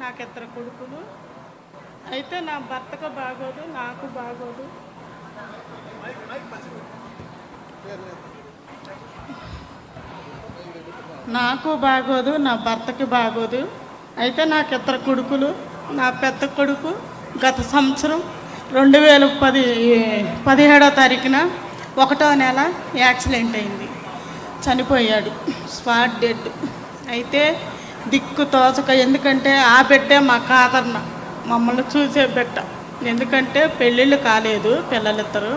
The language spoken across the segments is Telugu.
నాకు ఇద్దరు కొడుకులు. అయితే నా భర్తకు బాగోదు, నాకు బాగోదు. నాకు బాగోదు, నా భర్తకి బాగోదు. అయితే నాకు ఇద్దరు కొడుకులు. నా పెద్ద కొడుకు గత సంవత్సరం 2017వ తారీఖున 1వ నెల యాక్సిడెంట్ అయింది, చనిపోయాడు, స్పాట్ డెడ్. అయితే దిక్కు తోచక, ఎందుకంటే ఆ బిడ్డే మా కాదర్న మమ్మల్ని చూసే బిడ్డ. ఎందుకంటే పెళ్ళిళ్ళు కాలేదు పిల్లలిద్దరు.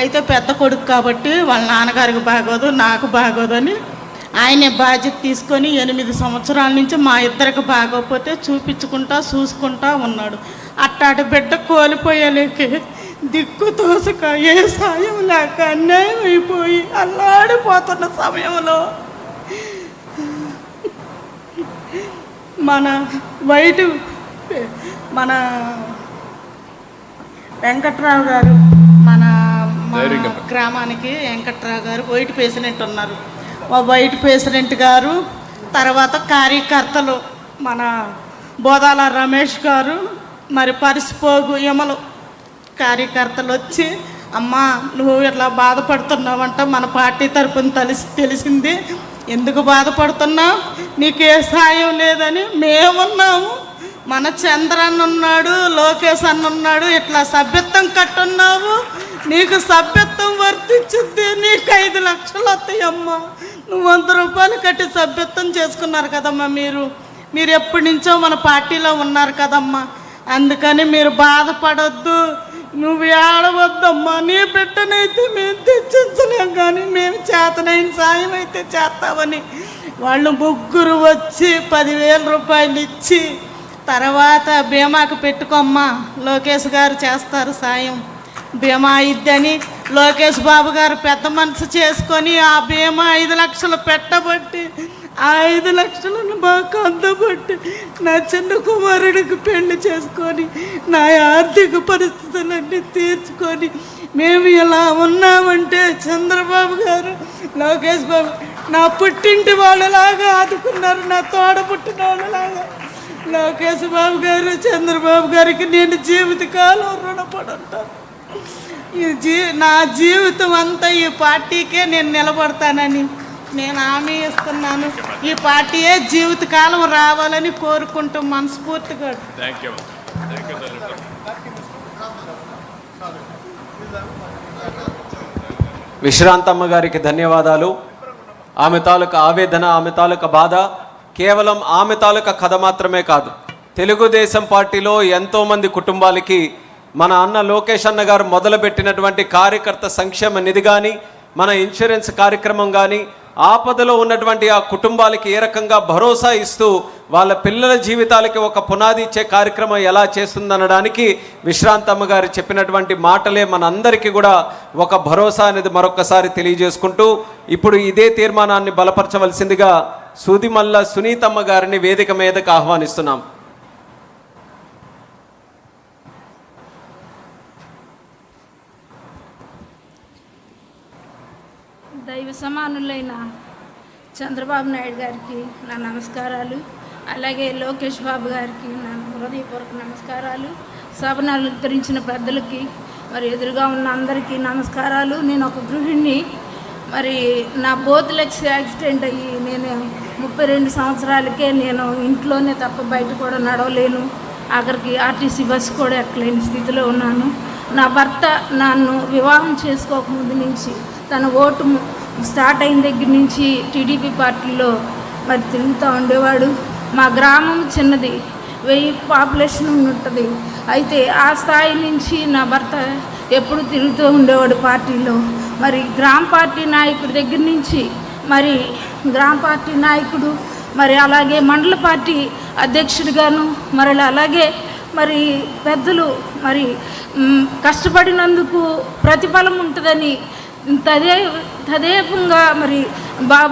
అయితే పెద్ద కొడుకు కాబట్టి వాళ్ళ నాన్నగారికి బాగోదు, నాకు బాగోదు అని ఆయనే బాధ్యత తీసుకొని 8 సంవత్సరాల నుంచి మా ఇద్దరికి బాగోకపోతే చూసుకుంటా ఉన్నాడు. అట్టాటి బిడ్డ కోల్పోయలేక దిక్కు తోసక ఏ సాయం లేక అన్యాయం అయిపోయి అల్లాడిపోతున్న సమయంలో మన వెంకట్రావు గారు, మన గ్రామానికి వెంకట్రావు గారు వైట్ పేషెంట్ ఉన్నారు. వైట్ పేషెంట్ గారు, తర్వాత కార్యకర్తలు మన బోదాల రమేష్ గారు, మరి పరిసిపోగు యమలు కార్యకర్తలు వచ్చి, అమ్మా నువ్వు ఇట్లా బాధపడుతున్నావంట, మన పార్టీ తరపున తెలిసింది, ఎందుకు బాధపడుతున్నావు, నీకే సాయం లేదని మేమున్నాము, మన చంద్రన్న ఉన్నాడు, లోకేష్ అన్న ఉన్నాడు, ఇట్లా సభ్యత్వం కట్టున్నావు, నీకు సభ్యత్వం వర్తించుద్ది, నీకు 5 లక్షలు వస్తాయమ్మా, నువ్వు 100 రూపాయలు కట్టి సభ్యత్వం చేసుకున్నారు కదమ్మా, మీరు ఎప్పటి నుంచో మన పార్టీలో ఉన్నారు కదమ్మా, అందుకని మీరు బాధపడొద్దు, నువ్వు ఏడవద్దమ్మా, నీ బిడ్డనైతే మేము తెచ్చించలేం, కానీ మేము చేతనైన సాయం అయితే చేస్తామని వాళ్ళు ముగ్గురు వచ్చి 10,000 రూపాయలు ఇచ్చి, తర్వాత బీమాకు పెట్టుకోమ్మా, లోకేష్ గారు చేస్తారు సాయం, బీమా ఇద్దని లోకేష్ బాబు గారు పెద్ద మనసు చేసుకొని ఆ బీమా 5 లక్షలు పెట్టబట్టి, ఆ 5 లక్షలను మాకు అందబట్టి నా చిన్న కుమారుడికి పెళ్లి చేసుకొని నా ఆర్థిక పరిస్థితులన్నీ తీర్చుకొని మేము ఇలా ఉన్నామంటే చంద్రబాబు గారు, లోకేష్ బాబు నా పుట్టింటి వాళ్ళలాగా ఆదుకున్నారు, నా తోడ పుట్టిన వాళ్ళలాగా. లోకేష్ బాబు గారు, చంద్రబాబు గారికి నేను జీవితకాలం రుణపడి ఉంటాను. నా జీవితం అంతా ఈ పార్టీకే నేను నిలబడతానని నేను హామీ ఇస్తున్నాను. ఈ పార్టీయే జీవితకాలం రావాలని కోరుకుంటూ మనస్ఫూర్తిగా. విశ్రాంతమ్మ గారికి ధన్యవాదాలు. ఆమె తాలూకా ఆవేదన, ఆమె తాలూకా బాధ కేవలం ఆమె తాలూకా కథ మాత్రమే కాదు, తెలుగుదేశం పార్టీలో ఎంతోమంది కుటుంబాలకి మన అన్న లోకేష్ అన్న గారు మొదలుపెట్టినటువంటి కార్యకర్త సంక్షేమ నిధి కానీ, మన ఇన్సూరెన్స్ కార్యక్రమం కానీ, ఆపదలో ఉన్నటువంటి ఆ కుటుంబాలకి ఏ రకంగా భరోసా ఇస్తూ వాళ్ళ పిల్లల జీవితాలకి ఒక పునాది ఇచ్చే కార్యక్రమం ఎలా చేస్తుందనడానికి విశ్రాంతమ్మ గారు చెప్పినటువంటి మాటలే మనందరికీ కూడా ఒక భరోసా అనేది మరొకసారి తెలియజేసుకుంటూ, ఇప్పుడు ఇదే తీర్మానాన్ని బలపరచవలసిందిగా సూదిమల్ల సునీతమ్మ గారిని వేదిక మీదకు ఆహ్వానిస్తున్నాం. దైవ సమానులైన చంద్రబాబు నాయుడు గారికి నా నమస్కారాలు, అలాగే లోకేష్ బాబు గారికి నా హృదయపూర్వక నమస్కారాలు, సభను అలంకరించిన పెద్దలకి, మరి ఎదురుగా ఉన్న అందరికీ నమస్కారాలు. నేను ఒక గృహిణి. మరి నా బోత్ లెగ్స్ యాక్సిడెంట్ అయ్యి నేను 32 సంవత్సరాలకే నేను ఇంట్లోనే తప్ప బయట కూడా నడవలేను, ఆఖరికి ఆర్టీసీ బస్సు కూడా ఎక్కలేని స్థితిలో ఉన్నాను. నా భర్త నన్ను వివాహం చేసుకోకముందు నుంచి తన ఓటు స్టార్ట్ అయిన దగ్గర నుంచి టీడీపీ పార్టీలో మరి తిరుగుతూ ఉండేవాడు. మా గ్రామం చిన్నది, 1000 పాపులేషన్ ఉంటుంది. అయితే ఆ స్థాయి నుంచి నా భర్త ఎప్పుడు తిరుగుతూ ఉండేవాడు పార్టీలో. మరి గ్రామ పార్టీ నాయకుడి దగ్గర నుంచి మరి గ్రామ పార్టీ నాయకుడు, మరి అలాగే మండల పార్టీ అధ్యక్షుడిగాను, మరి అలాగే మరి పెద్దలు మరి కష్టపడినందుకు ప్రతిఫలం ఉంటుందని తదేకంగా మరి బాబు